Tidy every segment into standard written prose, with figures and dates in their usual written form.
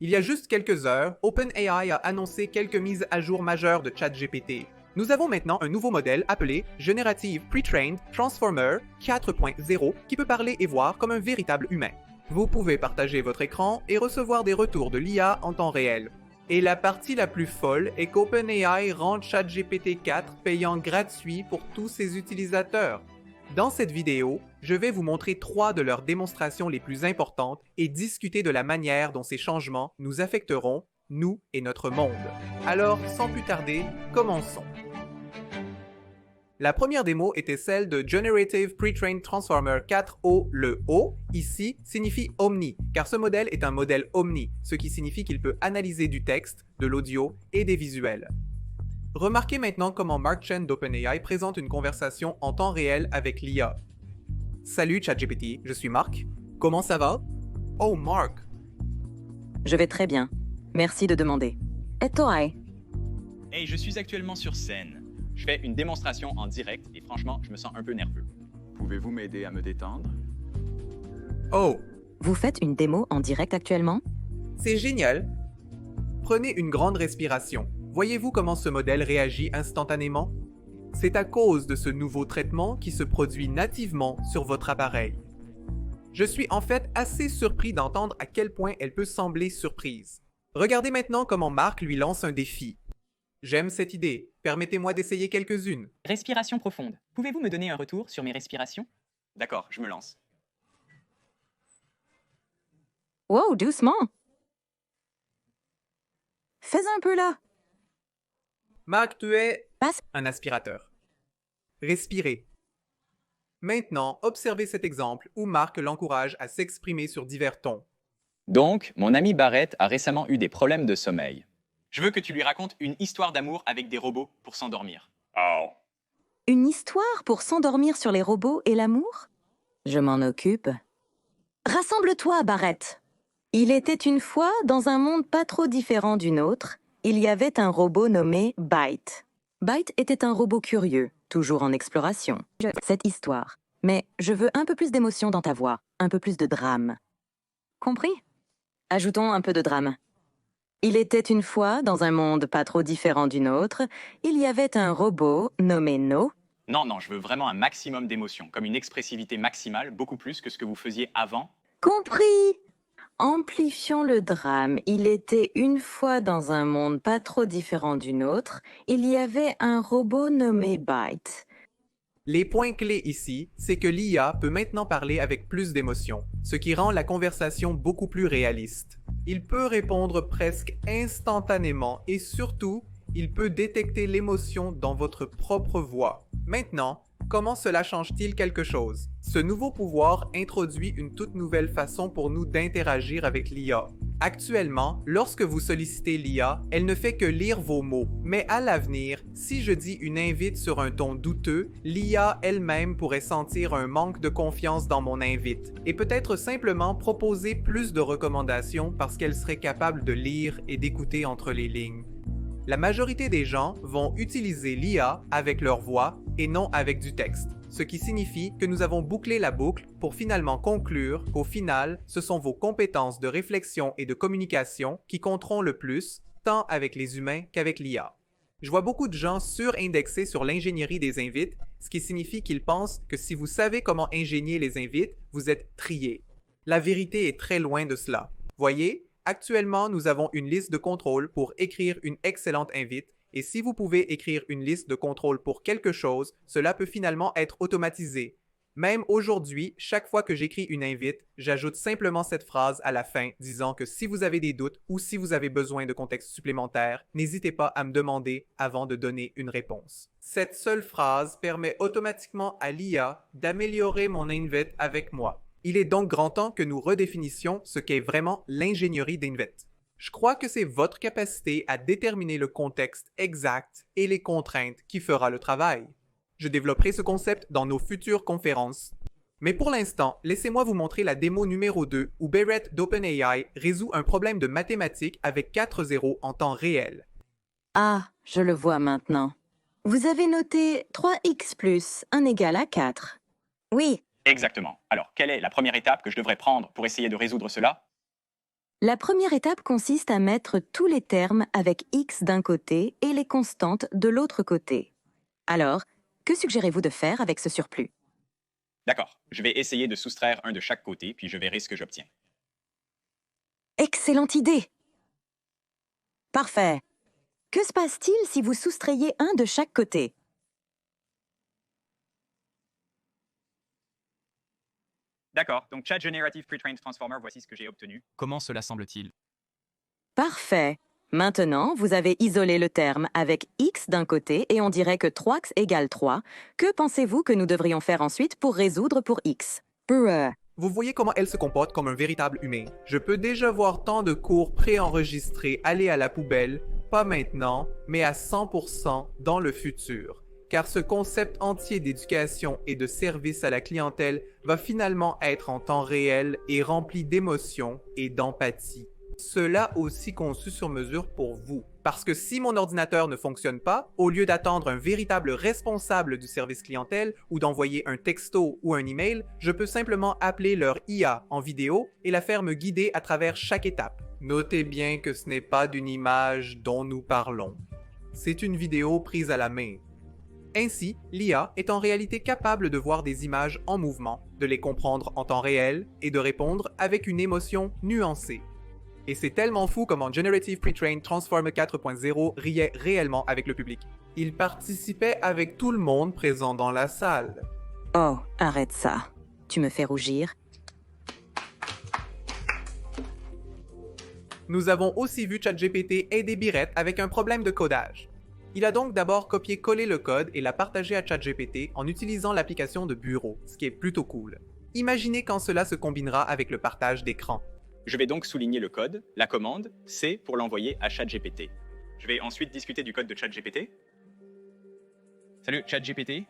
Il y a juste quelques heures, OpenAI a annoncé quelques mises à jour majeures de ChatGPT. Nous avons maintenant un nouveau modèle appelé Generative Pre-trained Transformer 4.0 qui peut parler et voir comme un véritable humain. Vous pouvez partager votre écran et recevoir des retours de l'IA en temps réel. Et la partie la plus folle est qu'OpenAI rend ChatGPT 4 payant gratuit pour tous ses utilisateurs. Dans cette vidéo, je vais vous montrer 3 de leurs démonstrations les plus importantes et discuter de la manière dont ces changements nous affecteront, nous et notre monde. Alors, sans plus tarder, commençons. La première démo était celle de Generative Pre-trained Transformer 4O. Le O, ici, signifie Omni, car ce modèle est un modèle Omni, ce qui signifie qu'il peut analyser du texte, de l'audio et des visuels. Remarquez maintenant comment Mark Chen d'OpenAI présente une conversation en temps réel avec l'IA. Salut ChatGPT, je suis Mark. Comment ça va? Oh Mark. Je vais très bien. Merci de demander. Et toi? Hey, je suis actuellement sur scène. Je fais une démonstration en direct et franchement, je me sens un peu nerveux. Pouvez-vous m'aider à me détendre? Oh, Vous faites une démo en direct actuellement? c'est génial. Prenez une grande respiration. Voyez-vous comment ce modèle réagit instantanément? C'est à cause de ce nouveau traitement qui se produit nativement sur votre appareil. Je suis en fait assez surpris d'entendre à quel point elle peut sembler surprise. Regardez maintenant comment Mark lui lance un défi. J'aime cette idée. Permettez-moi d'essayer quelques-unes. Respiration profonde. Pouvez-vous me donner un retour sur mes respirations? D'accord, je me lance. Wow, doucement! Fais un peu là! Mark, tu es Passe. un aspirateur. Respirez. Maintenant, observez cet exemple où Mark l'encourage à s'exprimer sur divers tons. Donc, mon ami Barrett a récemment eu des problèmes de sommeil. Je veux que tu lui racontes une histoire d'amour avec des robots pour s'endormir. Oh. Une histoire pour s'endormir sur les robots et l'amour? Je m'en occupe. Rassemble-toi, Barrett! Il était une fois, dans un monde pas trop différent du nôtre, il y avait un robot nommé Byte. Byte était un robot curieux, toujours en exploration. Cette histoire. Mais je veux un peu plus d'émotion dans ta voix, un peu plus de drame. Compris? Ajoutons un peu de drame. Il était une fois, dans un monde pas trop différent du nôtre, il y avait un robot nommé No. Non, je veux vraiment un maximum d'émotion, comme une expressivité maximale, beaucoup plus que ce que vous faisiez avant. Compris! Amplifions le drame. Il était une fois dans un monde pas trop différent du nôtre, il y avait un robot nommé Byte. Les points clés ici, c'est que l'IA peut maintenant parler avec plus d'émotion, ce qui rend la conversation beaucoup plus réaliste. Il peut répondre presque instantanément et surtout, il peut détecter l'émotion dans votre propre voix. Maintenant, comment cela change-t-il quelque chose? Ce nouveau pouvoir introduit une toute nouvelle façon pour nous d'interagir avec l'IA. Actuellement, lorsque vous sollicitez l'IA, elle ne fait que lire vos mots. Mais à l'avenir, si je dis une invite sur un ton douteux, l'IA elle-même pourrait sentir un manque de confiance dans mon invite et peut-être simplement proposer plus de recommandations parce qu'elle serait capable de lire et d'écouter entre les lignes. La majorité des gens vont utiliser l'IA avec leur voix et non avec du texte, ce qui signifie que nous avons bouclé la boucle pour finalement conclure qu'au final, ce sont vos compétences de réflexion et de communication qui compteront le plus, tant avec les humains qu'avec l'IA. Je vois beaucoup de gens surindexés sur l'ingénierie des invites, ce qui signifie qu'ils pensent que si vous savez comment ingénier les invites, vous êtes trié. La vérité est très loin de cela. Voyez? Actuellement, nous avons une liste de contrôles pour écrire une excellente invite et si vous pouvez écrire une liste de contrôles pour quelque chose, cela peut finalement être automatisé. Même aujourd'hui, chaque fois que j'écris une invite, j'ajoute simplement cette phrase à la fin disant que si vous avez des doutes ou si vous avez besoin de contexte supplémentaire, n'hésitez pas à me demander avant de donner une réponse. Cette seule phrase permet automatiquement à l'IA d'améliorer mon invite avec moi. Il est donc grand temps que nous redéfinissions ce qu'est vraiment l'ingénierie d'invite. Je crois que c'est votre capacité à déterminer le contexte exact et les contraintes qui fera le travail. Je développerai ce concept dans nos futures conférences. Mais pour l'instant, laissez-moi vous montrer la démo numéro 2 où Barrett d'OpenAI résout un problème de mathématiques avec 4 zéros en temps réel. Ah, je le vois maintenant. Vous avez noté 3x plus 1 égale à 4. Oui, Exactement. Alors, quelle est la première étape que je devrais prendre pour essayer de résoudre cela? La première étape consiste à mettre tous les termes avec x d'un côté et les constantes de l'autre côté. Alors, que suggérez-vous de faire avec ce surplus? D'accord, je vais essayer de soustraire un de chaque côté, puis je verrai ce que j'obtiens. Excellente idée! Parfait. Que se passe-t-il si vous soustrayez un de chaque côté? D'accord, donc Chat Generative Pre-trained Transformer, voici ce que j'ai obtenu. Comment cela semble-t-il? Parfait. Maintenant, vous avez isolé le terme avec x d'un côté et on dirait que 3x égale 3. Que pensez-vous que nous devrions faire ensuite pour résoudre pour x? Vous voyez comment elle se comporte comme un véritable humain. Je peux déjà voir tant de cours préenregistrés aller à la poubelle, pas maintenant, mais à 100% dans le futur. Car ce concept entier d'éducation et de service à la clientèle va finalement être en temps réel et rempli d'émotions et d'empathie. Cela aussi conçu sur mesure pour vous. Parce que si mon ordinateur ne fonctionne pas, au lieu d'attendre un véritable responsable du service clientèle ou d'envoyer un texto ou un email, je peux simplement appeler leur IA en vidéo et la faire me guider à travers chaque étape. Notez bien que ce n'est pas d'une image dont nous parlons. C'est une vidéo prise à la main. Ainsi, l'IA est en réalité capable de voir des images en mouvement, de les comprendre en temps réel et de répondre avec une émotion nuancée. Et c'est tellement fou comment Generative Pre-trained Transformer 4.0 riait réellement avec le public. Il participait avec tout le monde présent dans la salle. Oh, arrête ça. Tu me fais rougir. Nous avons aussi vu ChatGPT aider Birette avec un problème de codage. Il a donc d'abord copié-collé le code et l'a partagé à ChatGPT en utilisant l'application de bureau, ce qui est plutôt cool. Imaginez quand cela se combinera avec le partage d'écran. Je vais donc souligner le code, la commande, c'est pour l'envoyer à ChatGPT. Je vais ensuite discuter du code de ChatGPT. Salut ChatGPT.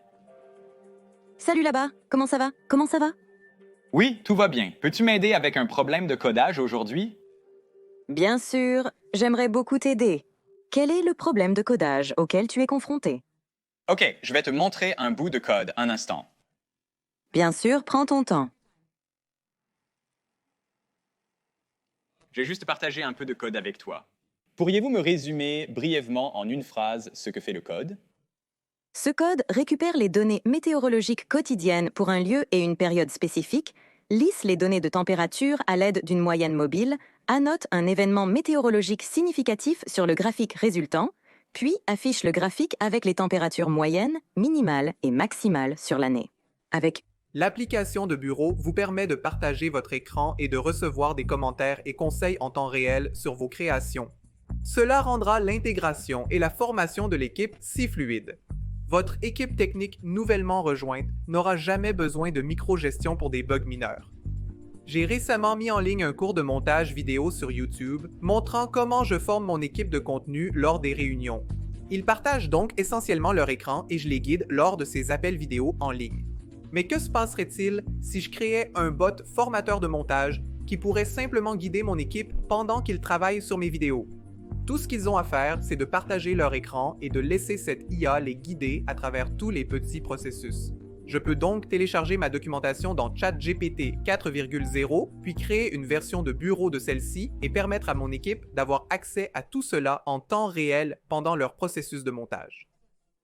Salut là-bas, comment ça va? Comment ça va? Oui, tout va bien. Peux-tu m'aider avec un problème de codage aujourd'hui? Bien sûr, j'aimerais beaucoup t'aider. Quel est le problème de codage auquel tu es confronté? Ok, je vais te montrer un bout de code, un instant. Bien sûr, prends ton temps. Je vais juste partager un peu de code avec toi. Pourriez-vous me résumer brièvement en une phrase ce que fait le code? Ce code récupère les données météorologiques quotidiennes pour un lieu et une période spécifique, lisse les données de température à l'aide d'une moyenne mobile, annote un événement météorologique significatif sur le graphique résultant, puis affiche le graphique avec les températures moyennes, minimales et maximales sur l'année. Avec L'application de bureau vous permet de partager votre écran et de recevoir des commentaires et conseils en temps réel sur vos créations. Cela rendra l'intégration et la formation de l'équipe si fluide. Votre équipe technique nouvellement rejointe n'aura jamais besoin de micro-gestion pour des bugs mineurs. J'ai récemment mis en ligne un cours de montage vidéo sur YouTube montrant comment je forme mon équipe de contenu lors des réunions. Ils partagent donc essentiellement leur écran et je les guide lors de ces appels vidéo en ligne. Mais que se passerait-il si je créais un bot formateur de montage qui pourrait simplement guider mon équipe pendant qu'ils travaillent sur mes vidéos? Tout ce qu'ils ont à faire, c'est de partager leur écran et de laisser cette IA les guider à travers tous les petits processus. Je peux donc télécharger ma documentation dans ChatGPT 4.0, puis créer une version de bureau de celle-ci et permettre à mon équipe d'avoir accès à tout cela en temps réel pendant leur processus de montage.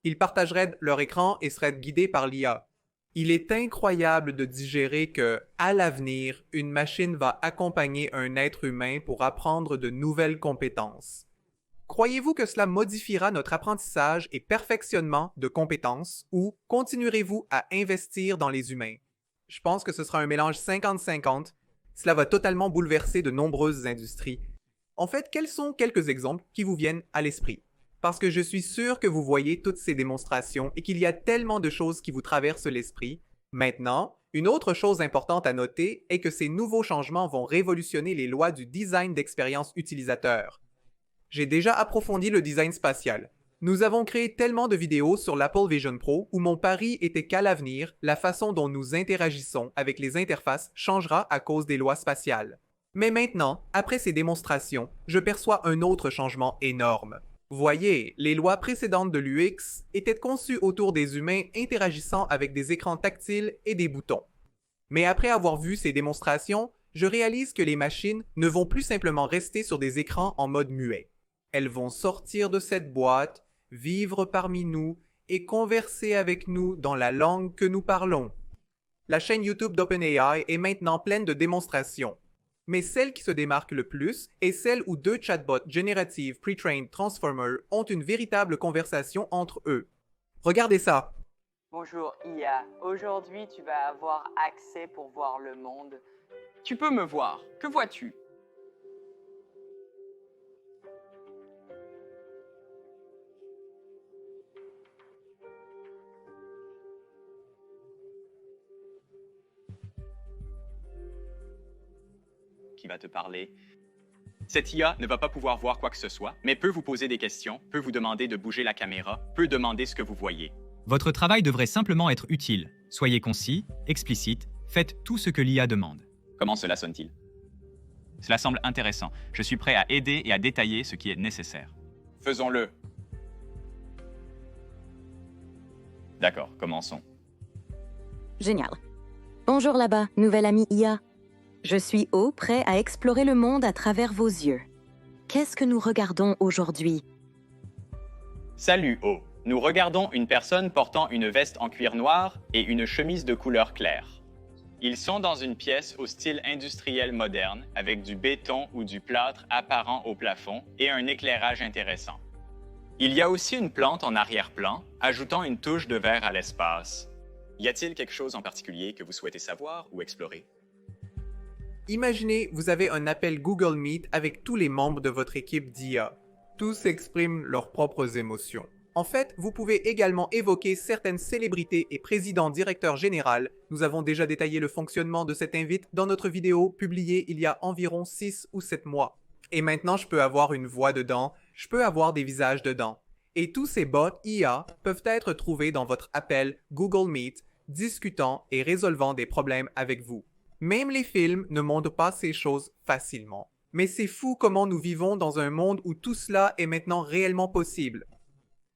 Ils partageraient leur écran et seraient guidés par l'IA. Il est incroyable de digérer que, à l'avenir, une machine va accompagner un être humain pour apprendre de nouvelles compétences. Croyez-vous que cela modifiera notre apprentissage et perfectionnement de compétences ou continuerez-vous à investir dans les humains? Je pense que ce sera un mélange 50-50. Cela va totalement bouleverser de nombreuses industries. En fait, quels sont quelques exemples qui vous viennent à l'esprit? Parce que je suis sûr que vous voyez toutes ces démonstrations et qu'il y a tellement de choses qui vous traversent l'esprit. Maintenant, une autre chose importante à noter est que ces nouveaux changements vont révolutionner les lois du design d'expérience utilisateur. J'ai déjà approfondi le design spatial. Nous avons créé tellement de vidéos sur l'Apple Vision Pro où mon pari était qu'à l'avenir, la façon dont nous interagissons avec les interfaces changera à cause des lois spatiales. Mais maintenant, après ces démonstrations, je perçois un autre changement énorme. Voyez, les lois précédentes de l'UX étaient conçues autour des humains interagissant avec des écrans tactiles et des boutons. Mais après avoir vu ces démonstrations, je réalise que les machines ne vont plus simplement rester sur des écrans en mode muet. Elles vont sortir de cette boîte, vivre parmi nous et converser avec nous dans la langue que nous parlons. La chaîne YouTube d'OpenAI est maintenant pleine de démonstrations. Mais celle qui se démarque le plus est celle où deux chatbots Generative Pre-trained Transformer ont une véritable conversation entre eux. Regardez ça. Bonjour IA, aujourd'hui tu vas avoir accès pour voir le monde. Tu peux me voir, que vois-tu? Qui va te parler. Cette IA ne va pas pouvoir voir quoi que ce soit, mais peut vous poser des questions, peut vous demander de bouger la caméra, peut demander ce que vous voyez. Votre travail devrait simplement être utile. Soyez concis, explicite, faites tout ce que l'IA demande. Comment cela sonne-t-il? Cela semble intéressant. Je suis prêt à aider et à détailler ce qui est nécessaire. Faisons-le. D'accord, commençons. Génial. Bonjour là-bas, nouvelle amie IA. Je suis O, prêt à explorer le monde à travers vos yeux. Qu'est-ce que nous regardons aujourd'hui? Salut O. Nous regardons une personne portant une veste en cuir noir et une chemise de couleur claire. Ils sont dans une pièce au style industriel moderne, avec du béton ou du plâtre apparent au plafond et un éclairage intéressant. Il y a aussi une plante en arrière-plan, ajoutant une touche de vert à l'espace. Y a-t-il quelque chose en particulier que vous souhaitez savoir ou explorer? Imaginez, vous avez un appel Google Meet avec tous les membres de votre équipe d'IA. Tous expriment leurs propres émotions. En fait, vous pouvez également évoquer certaines célébrités et présidents directeurs généraux. Nous avons déjà détaillé le fonctionnement de cette invite dans notre vidéo publiée il y a environ 6 ou 7 mois. Et maintenant, je peux avoir une voix dedans, je peux avoir des visages dedans. Et tous ces bots IA peuvent être trouvés dans votre appel Google Meet, discutant et résolvant des problèmes avec vous. Même les films ne montrent pas ces choses facilement. Mais c'est fou comment nous vivons dans un monde où tout cela est maintenant réellement possible.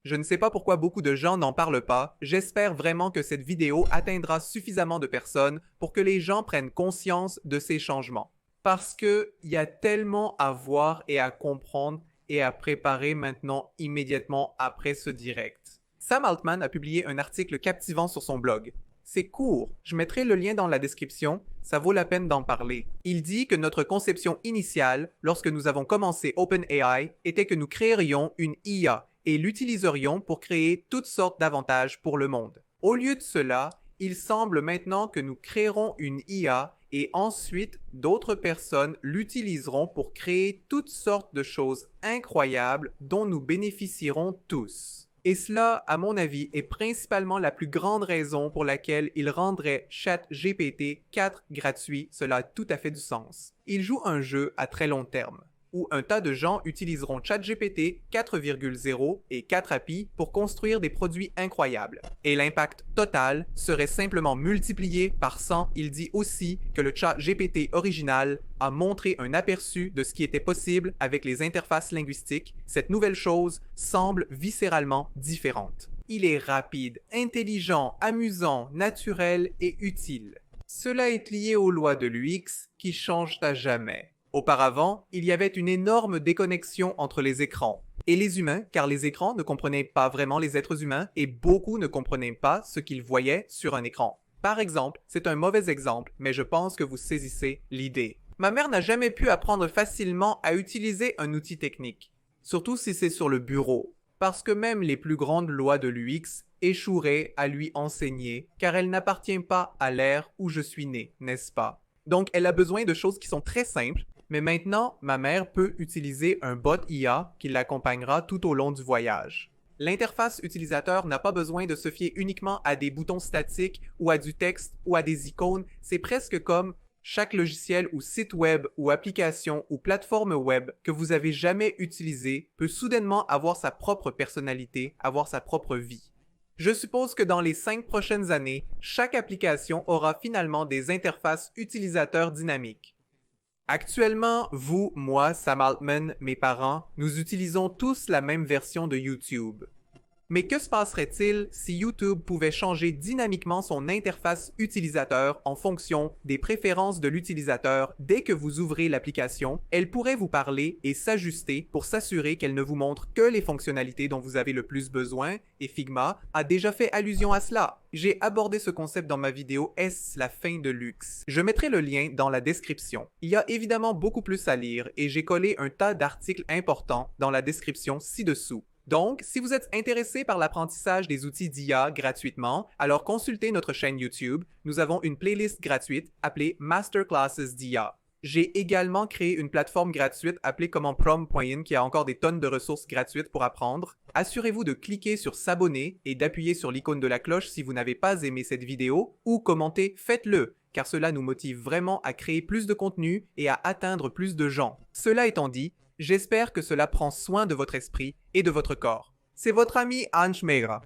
Je ne sais pas pourquoi beaucoup de gens n'en parlent pas, j'espère vraiment que cette vidéo atteindra suffisamment de personnes pour que les gens prennent conscience de ces changements. Parce qu'il y a tellement à voir et à comprendre et à préparer maintenant immédiatement après ce direct. Sam Altman a publié un article captivant sur son blog. C'est court, je mettrai le lien dans la description, ça vaut la peine d'en parler. Il dit que notre conception initiale, lorsque nous avons commencé OpenAI, était que nous créerions une IA et l'utiliserions pour créer toutes sortes d'avantages pour le monde. Au lieu de cela, il semble maintenant que nous créerons une IA et ensuite d'autres personnes l'utiliseront pour créer toutes sortes de choses incroyables dont nous bénéficierons tous. Et cela, à mon avis, est principalement la plus grande raison pour laquelle il rendrait ChatGPT 4 gratuit. Cela a tout à fait du sens. Il joue un jeu à très long terme, où un tas de gens utiliseront ChatGPT 4,0 et 4 API pour construire des produits incroyables. Et l'impact total serait simplement multiplié par 100. Il dit aussi que le ChatGPT original a montré un aperçu de ce qui était possible avec les interfaces linguistiques. Cette nouvelle chose semble viscéralement différente. Il est rapide, intelligent, amusant, naturel et utile. Cela est lié aux lois de l'UX qui changent à jamais. Auparavant, il y avait une énorme déconnexion entre les écrans et les humains, car les écrans ne comprenaient pas vraiment les êtres humains et beaucoup ne comprenaient pas ce qu'ils voyaient sur un écran. Par exemple, c'est un mauvais exemple, mais je pense que vous saisissez l'idée. Ma mère n'a jamais pu apprendre facilement à utiliser un outil technique, surtout si c'est sur le bureau, parce que même les plus grandes lois de l'UX échoueraient à lui enseigner, car elle n'appartient pas à l'ère où je suis né, n'est-ce pas? Donc, elle a besoin de choses qui sont très simples. Mais maintenant, ma mère peut utiliser un bot IA qui l'accompagnera tout au long du voyage. L'interface utilisateur n'a pas besoin de se fier uniquement à des boutons statiques ou à du texte ou à des icônes. C'est presque comme chaque logiciel ou site web ou application ou plateforme web que vous avez jamais utilisé peut soudainement avoir sa propre personnalité, avoir sa propre vie. Je suppose que dans les 5 prochaines années, chaque application aura finalement des interfaces utilisateurs dynamiques. Actuellement, vous, moi, Sam Altman, mes parents, nous utilisons tous la même version de YouTube. Mais que se passerait-il si YouTube pouvait changer dynamiquement son interface utilisateur en fonction des préférences de l'utilisateur dès que vous ouvrez l'application? Elle pourrait vous parler et s'ajuster pour s'assurer qu'elle ne vous montre que les fonctionnalités dont vous avez le plus besoin, et Figma a déjà fait allusion à cela. J'ai abordé ce concept dans ma vidéo Est-ce la fin de luxe? Je mettrai le lien dans la description. Il y a évidemment beaucoup plus à lire et j'ai collé un tas d'articles importants dans la description ci-dessous. Donc, si vous êtes intéressé par l'apprentissage des outils d'IA gratuitement, alors consultez notre chaîne YouTube. Nous avons une playlist gratuite appelée Masterclasses d'IA. J'ai également créé une plateforme gratuite appelée comme en prom.in qui a encore des tonnes de ressources gratuites pour apprendre. Assurez-vous de cliquer sur s'abonner et d'appuyer sur l'icône de la cloche si vous n'avez pas aimé cette vidéo ou commentez, faites-le, car cela nous motive vraiment à créer plus de contenu et à atteindre plus de gens. Cela étant dit, j'espère que cela prend soin de votre esprit et de votre corps. C'est votre ami Ange Meira.